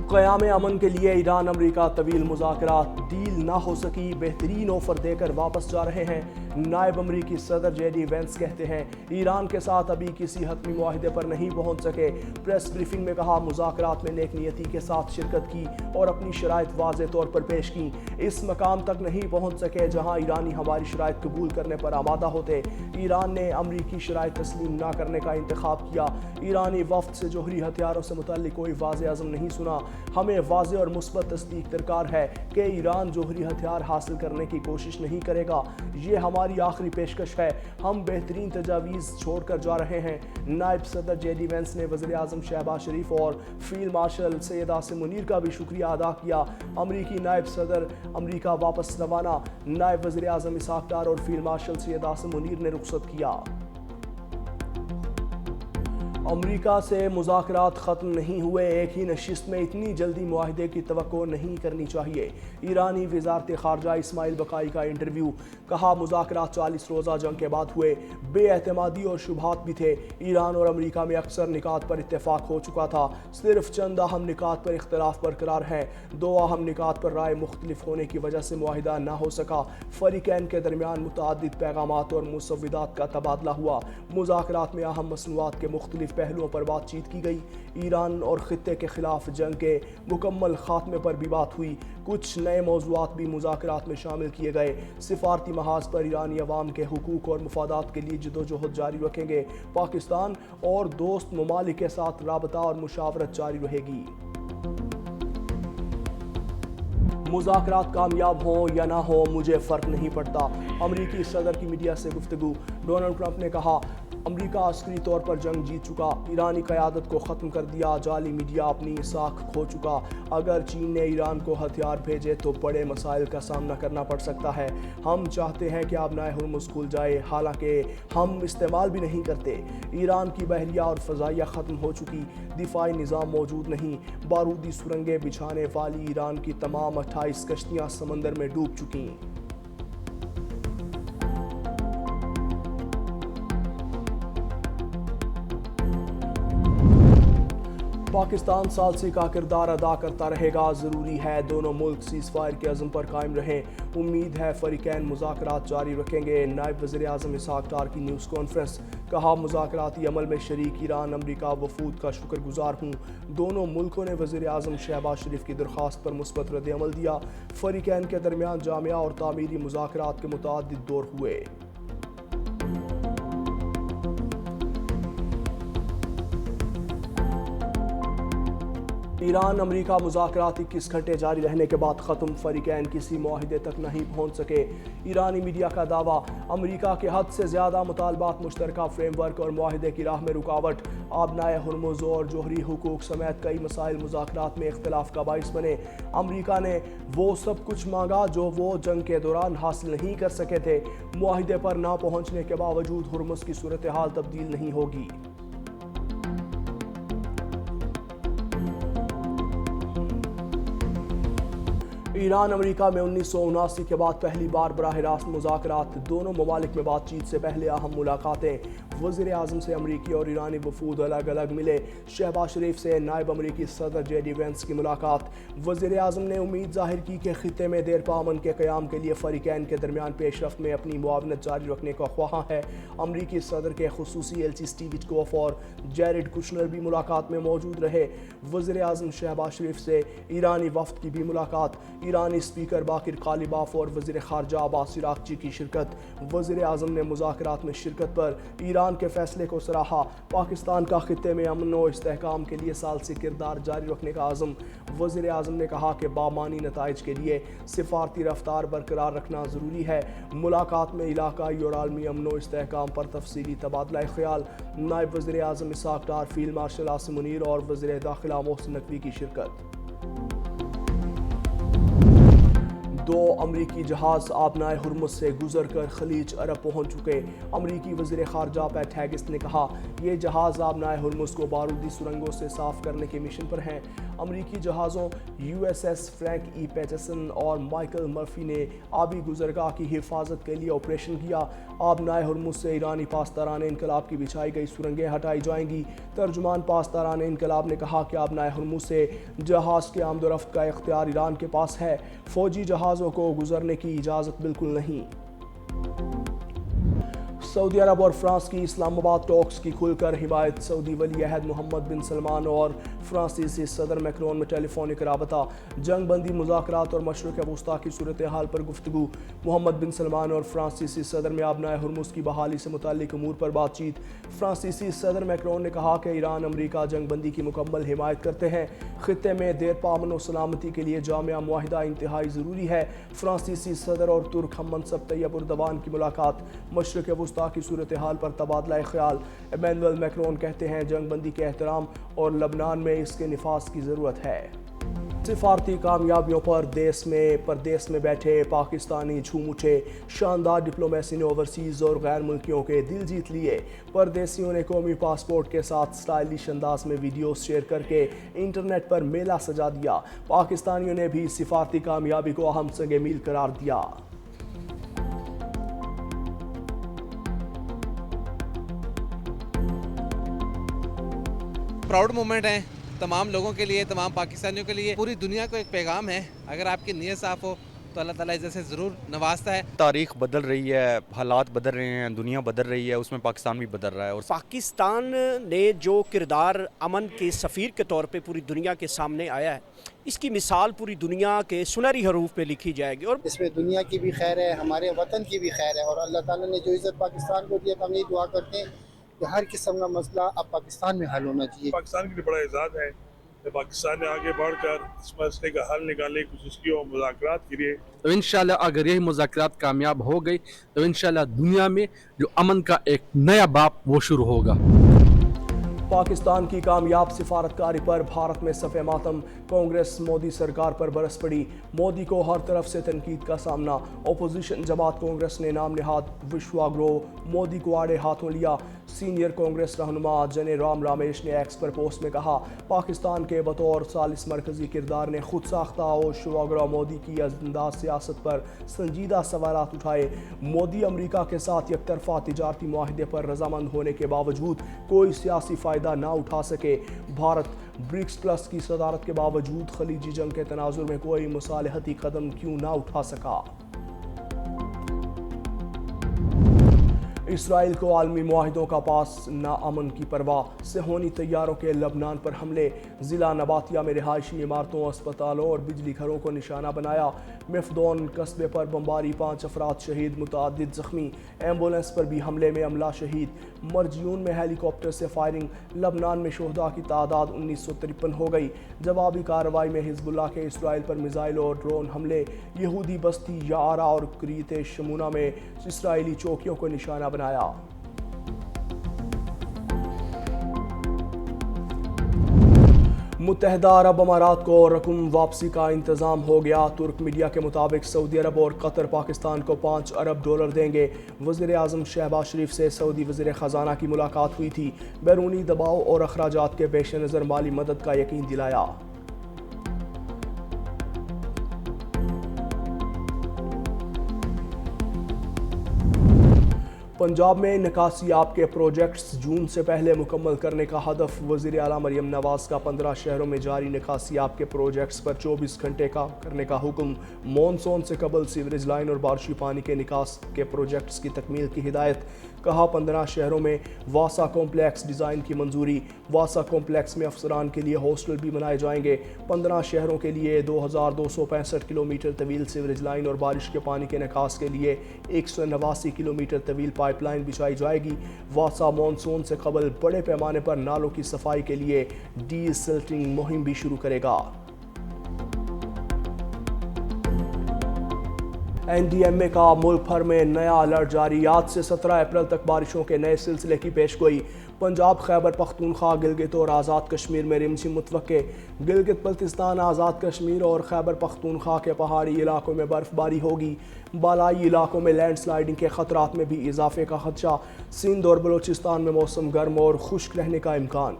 قیام امن کے لیے ایران امریکہ طویل مذاکرات، ڈیل نہ ہو سکی، بہترین آفر دے کر واپس جا رہے ہیں۔ نائب امریکی صدر جے ڈی وینس کہتے ہیں ایران کے ساتھ ابھی کسی حتمی معاہدے پر نہیں پہنچ سکے۔ پریس بریفنگ میں کہا مذاکرات میں نیک نیتی کے ساتھ شرکت کی اور اپنی شرائط واضح طور پر پیش کی۔ اس مقام تک نہیں پہنچ سکے جہاں ایرانی ہماری شرائط قبول کرنے پر آمادہ ہوتے۔ ایران نے امریکی شرائط تسلیم نہ کرنے کا انتخاب کیا۔ ایرانی وفد سے جوہری ہتھیاروں سے متعلق کوئی واضح عزم نہیں سنا۔ ہمیں واضح اور مثبت تصدیق درکار ہے کہ ایران جوہری ہتھیار حاصل کرنے کی کوشش نہیں کرے گا۔ یہ ہماری آخری پیشکش ہے۔ ہم بہترین تجاویز چھوڑ کر جا رہے ہیں۔ نائب صدر جے ڈی وینس نے وزیر اعظم شہباز شریف اور فیلڈ مارشل سید عاصم منیر کا بھی شکریہ ادا کیا۔ امریکی نائب صدر امریکہ واپس روانہ، نائب وزیر اعظم اسحاق ڈار اور فیلڈ مارشل سید عاصم منیر نے رخصت کیا۔ امریکہ سے مذاکرات ختم نہیں ہوئے، ایک ہی نشست میں اتنی جلدی معاہدے کی توقع نہیں کرنی چاہیے۔ ایرانی وزارت خارجہ اسماعیل بقائی کا انٹرویو، کہا مذاکرات 40 روزہ جنگ کے بعد ہوئے، بے اعتمادی اور شبہات بھی تھے۔ ایران اور امریکہ میں اکثر نکات پر اتفاق ہو چکا تھا، صرف چند اہم نکات پر اختلاف برقرار ہیں۔ دو اہم نکات پر رائے مختلف ہونے کی وجہ سے معاہدہ نہ ہو سکا۔ فریقین کے درمیان متعدد پیغامات اور مسودات کا تبادلہ ہوا۔ مذاکرات میں اہم مصنوعات کے مختلف پہلوؤں پر بات چیت کی گئی۔ ایران اور خطے کے خلاف جنگ کے مکمل خاتمے پر بھی بات ہوئی۔ کچھ نئے موضوعات بھی مذاکرات میں شامل کیے گئے۔ سفارتی محاذ پر ایرانی عوام کے حقوق اور مفادات کے لیے جدوجہد جاری رکھیں گے۔ پاکستان اور دوست ممالک کے ساتھ رابطہ اور مشاورت جاری رہے گی۔ مذاکرات کامیاب ہوں یا نہ ہوں مجھے فرق نہیں پڑتا، امریکی صدر کی میڈیا سے گفتگو۔ ڈونلڈ ٹرمپ نے کہا امریکہ عسکری طور پر جنگ جیت چکا، ایرانی قیادت کو ختم کر دیا، جعلی میڈیا اپنی ساکھ کھو چکا۔ اگر چین نے ایران کو ہتھیار بھیجے تو بڑے مسائل کا سامنا کرنا پڑ سکتا ہے۔ ہم چاہتے ہیں کہ آبنائے ہرمز کھل جائے، حالانکہ ہم استعمال بھی نہیں کرتے۔ ایران کی بحریہ اور فضائیہ ختم ہو چکی، دفاعی نظام موجود نہیں۔ بارودی سرنگیں بچھانے والی ایران کی تمام 28 کشتیاں سمندر میں ڈوب چکی۔ پاکستان ثالثی کا کردار ادا کرتا رہے گا، ضروری ہے دونوں ملک سیز فائر کے عزم پر قائم رہیں۔ امید ہے فریقین مذاکرات جاری رکھیں گے۔ نائب وزیر اعظم اسحاق ڈار کی نیوز کانفرنس، کہا مذاکراتی عمل میں شریک ایران امریکہ وفود کا شکر گزار ہوں۔ دونوں ملکوں نے وزیر اعظم شہباز شریف کی درخواست پر مثبت رد عمل دیا۔ فریقین کے درمیان جامعہ اور تعمیری مذاکرات کے متعدد دور ہوئے۔ ایران امریکہ مذاکرات 21 گھنٹے جاری رہنے کے بعد ختم، فریقین کسی معاہدے تک نہیں پہنچ سکے۔ ایرانی میڈیا کا دعویٰ امریکہ کے حد سے زیادہ مطالبات مشترکہ فریم ورک اور معاہدے کی راہ میں رکاوٹ۔ آبنائے ہرمز اور جوہری حقوق سمیت کئی مسائل مذاکرات میں اختلاف کا باعث بنے۔ امریکہ نے وہ سب کچھ مانگا جو وہ جنگ کے دوران حاصل نہیں کر سکے تھے۔ معاہدے پر نہ پہنچنے کے باوجود ہرمز کی صورتحال تبدیل نہیں ہوگی۔ ایران امریکہ میں 1979 کے بعد پہلی بار براہ راست مذاکرات، دونوں ممالک میں بات چیت سے پہلے اہم ملاقاتیں۔ وزیر اعظم سے امریکی اور ایرانی وفود الگ الگ ملے۔ شہباز شریف سے نائب امریکی صدر جے ڈی وینس کی ملاقات۔ وزیر اعظم نے امید ظاہر کی کہ خطے میں دیرپا امن کے قیام کے لیے فریقین کے درمیان پیش رفت میں اپنی معاونت جاری رکھنے کا خواہاں ہے۔ امریکی صدر کے خصوصی ایلچی اسٹیو وٹکوف اور جیرڈ کشنر بھی ملاقات میں موجود رہے۔ وزیر اعظم شہباز شریف سے ایرانی وفد کی بھی ملاقات۔ ایرانی اسپیکر باقر قالیباف اور وزیر خارجہ عباس عراقچی کی شرکت۔ وزیر اعظم نے مذاکرات میں شرکت پر ایران کے فیصلے کو سراہا۔ پاکستان کا خطے میں امن و استحکام کے لیے ثالثی کردار جاری رکھنے کا عزم۔ وزیر اعظم نے کہا کہ بامعنی نتائج کے لیے سفارتی رفتار برقرار رکھنا ضروری ہے۔ ملاقات میں علاقائی اور عالمی امن و استحکام پر تفصیلی تبادلہ خیال۔ نائب وزیر اعظم اسحاق ڈار، فیلڈ مارشل عاصم منیر اور وزیر داخلہ محسن نقوی کی شرکت۔ دو امریکی جہاز آبنائے ہرمز سے گزر کر خلیج عرب پہنچ چکے۔ امریکی وزیر خارجہ پیٹ ہیگس نے کہا یہ جہاز آبنائے ہرمز کو بارودی سرنگوں سے صاف کرنے کے مشن پر ہیں۔ امریکی جہازوں USS فرینک ای پیٹرسن اور مائیکل مرفی نے آبی گزرگاہ کی حفاظت کے لیے آپریشن کیا۔ آبنائے ہرمز سے ایرانی پاسداران انقلاب کی بچھائی گئی سرنگیں ہٹائی جائیں گی۔ ترجمان پاسداران انقلاب نے کہا کہ آبنائے ہرمز سے جہاز کے آمد و رفت کا اختیار ایران کے پاس ہے، فوجی جہازوں کو گزرنے کی اجازت بالکل نہیں۔ سعودی عرب اور فرانس کی اسلام آباد ٹاکس کی کھل کر حمایت۔ سعودی ولی عہد محمد بن سلمان اور فرانسیسی صدر میکرون میں ٹیلی فونک رابطہ۔ جنگ بندی مذاکرات اور مشرق وسطیٰ کی صورتحال پر گفتگو۔ محمد بن سلمان اور فرانسیسی صدر میں آبنائے ہرمز کی بحالی سے متعلق امور پر بات چیت۔ فرانسیسی صدر میکرون نے کہا کہ ایران امریکہ جنگ بندی کی مکمل حمایت کرتے ہیں۔ خطے میں دیرپا امن و سلامتی کے لیے جامع معاہدہ انتہائی ضروری ہے۔ فرانسیسی صدر اور ترک ہم منصب طیب اردوان کی ملاقات۔ مشرق وسطیٰ کی صورتحال پر تبادلہ خیال۔ ایمینوئل میکرون کہتے ہیں جنگ بندی کے احترام اور لبنان میں اس کے نفاذ کی ضرورت ہے۔ سفارتی کامیابیوں پر پردیس میں بیٹھے پاکستانی جھوم اٹھے۔ شاندار ڈپلومیسی نے اوورسیز اور غیر ملکیوں کے دل جیت لیے۔ پردیسیوں نے قومی پاسپورٹ کے ساتھ سٹائلش انداز میں ویڈیوز شیئر کر کے انٹرنیٹ پر میلہ سجا دیا۔ پاکستانیوں نے بھی سفارتی کامیابی کو اہم سنگ میل قرار دیا۔ پراؤڈ مومنٹ ہے تمام لوگوں کے لیے، تمام پاکستانیوں کے لیے، پوری دنیا کو ایک پیغام ہے۔ اگر آپ کی نیت صاف ہو تو اللہ تعالیٰ عزت سے ضرور نوازتا ہے۔ تاریخ بدل رہی ہے، حالات بدل رہے ہیں، دنیا بدل رہی ہے، اس میں پاکستان بھی بدل رہا ہے۔ اور پاکستان نے جو کردار امن کے سفیر کے طور پہ پوری دنیا کے سامنے آیا ہے، اس کی مثال پوری دنیا کے سنہری حروف پہ لکھی جائے گی۔ اور اس میں دنیا کی بھی خیر ہے، ہمارے وطن کی بھی خیر ہے، اور اللہ تعالیٰ نے جو عزت پاکستان کو دیا تو ہم یہ دعا کرتے ہیں کہ ہر قسم کا مسئلہ اب پاکستان میں حل ہونا چاہیے۔ پاکستان کے لیے بڑا اعزاز ہے کہ پاکستان نے آگے بڑھ کر اس مسئلے کا حل نکالنے کی کوشش کی اور مذاکرات کے لیے۔ تو انشاءاللہ اگر یہی مذاکرات کامیاب ہو گئی تو انشاءاللہ دنیا میں جو امن کا ایک نیا باب وہ شروع ہوگا۔ پاکستان کی کامیاب سفارتکاری پر بھارت میں صف ماتم۔ کانگریس مودی سرکار پر برس پڑی۔ مودی کو ہر طرف سے تنقید کا سامنا۔ اپوزیشن جماعت کانگریس نے نام نہاد وشوا گرو مودی کو آڑے ہاتھوں لیا۔ سینئر کانگریس رہنما جنے رام رامیش نے ایکس پر پوسٹ میں کہا پاکستان کے بطور ثالث مرکزی کردار نے خود ساختہ اور شواگرا مودی کی انداز سیاست پر سنجیدہ سوالات اٹھائے۔ مودی امریکہ کے ساتھ یک طرفہ تجارتی معاہدے پر رضامند ہونے کے باوجود کوئی سیاسی فائدہ نہ اٹھا سکے۔ بھارت برکس پلس کی صدارت کے باوجود خلیجی جنگ کے تناظر میں کوئی مصالحتی قدم کیوں نہ اٹھا سکا۔ اسرائیل کو عالمی معاہدوں کا پاس، نہ امن کی پرواہ۔ صہیونی طیاروں کے لبنان پر حملے۔ ضلع نباتیہ میں رہائشی عمارتوں، اسپتالوں اور بجلی گھروں کو نشانہ بنایا۔ مفدون قصبے پر بمباری، 5 افراد شہید، متعدد زخمی۔ ایمبولینس پر بھی حملے میں عملہ شہید۔ مرجیون میں ہیلی کاپٹر سے فائرنگ۔ لبنان میں شہداء کی تعداد 1953 ہو گئی۔ جوابی کارروائی میں حزب اللہ کے اسرائیل پر میزائل اور ڈرون حملے۔ یہودی بستی یعرا اور کریت شمونہ میں اسرائیلی چوکیوں کو نشانہ بنایا۔ متحدہ عرب امارات کو رقم واپسی کا انتظام ہو گیا۔ ترک میڈیا کے مطابق سعودی عرب اور قطر پاکستان کو $5 ارب دیں گے۔ وزیر اعظم شہباز شریف سے سعودی وزیر خزانہ کی ملاقات ہوئی تھی۔ بیرونی دباؤ اور اخراجات کے پیش نظر مالی مدد کا یقین دلایا۔ پنجاب میں نکاسیاب کے پروجیکٹس جون سے پہلے مکمل کرنے کا ہدف۔ وزیر اعلیٰ مریم نواز کا 15 شہروں میں جاری نکاسیاب کے پروجیکٹس پر 24 گھنٹے کا کرنے کا حکم۔ مون سون سے قبل سیوریج لائن اور بارشی پانی کے نکاس کے پروجیکٹس کی تکمیل کی ہدایت۔ کہا 15 شہروں میں واسا کمپلیکس ڈیزائن کی منظوری۔ واسا کمپلیکس میں افسران کے لیے ہاسٹل بھی بنائے جائیں گے۔ 15 شہروں کے لیے 2265 کلومیٹر طویل سیوریج لائن اور بارش کے پانی کے نکاس کے لیے 189 کلومیٹر طویل پائپ لائن بچھائی جائے گی۔ واسا مانسون سے قبل بڑے پیمانے پر نالوں کی صفائی کے لیے ڈی سلٹنگ مہم بھی شروع کرے گا۔ NDMA کا ملک بھر میں نیا الرٹ جاری۔ آج سے 17 اپریل تک بارشوں کے نئے سلسلے کی پیشگوئی۔ پنجاب، خیبر پختونخوا، گلگت اور آزاد کشمیر میں رمجھم متوقع۔ گلگت بلتستان، آزاد کشمیر اور خیبر پختونخوا کے پہاڑی علاقوں میں برف باری ہوگی۔ بالائی علاقوں میں لینڈ سلائڈنگ کے خطرات میں بھی اضافے کا خدشہ۔ سندھ اور بلوچستان میں موسم گرم اور خشک رہنے کا امکان۔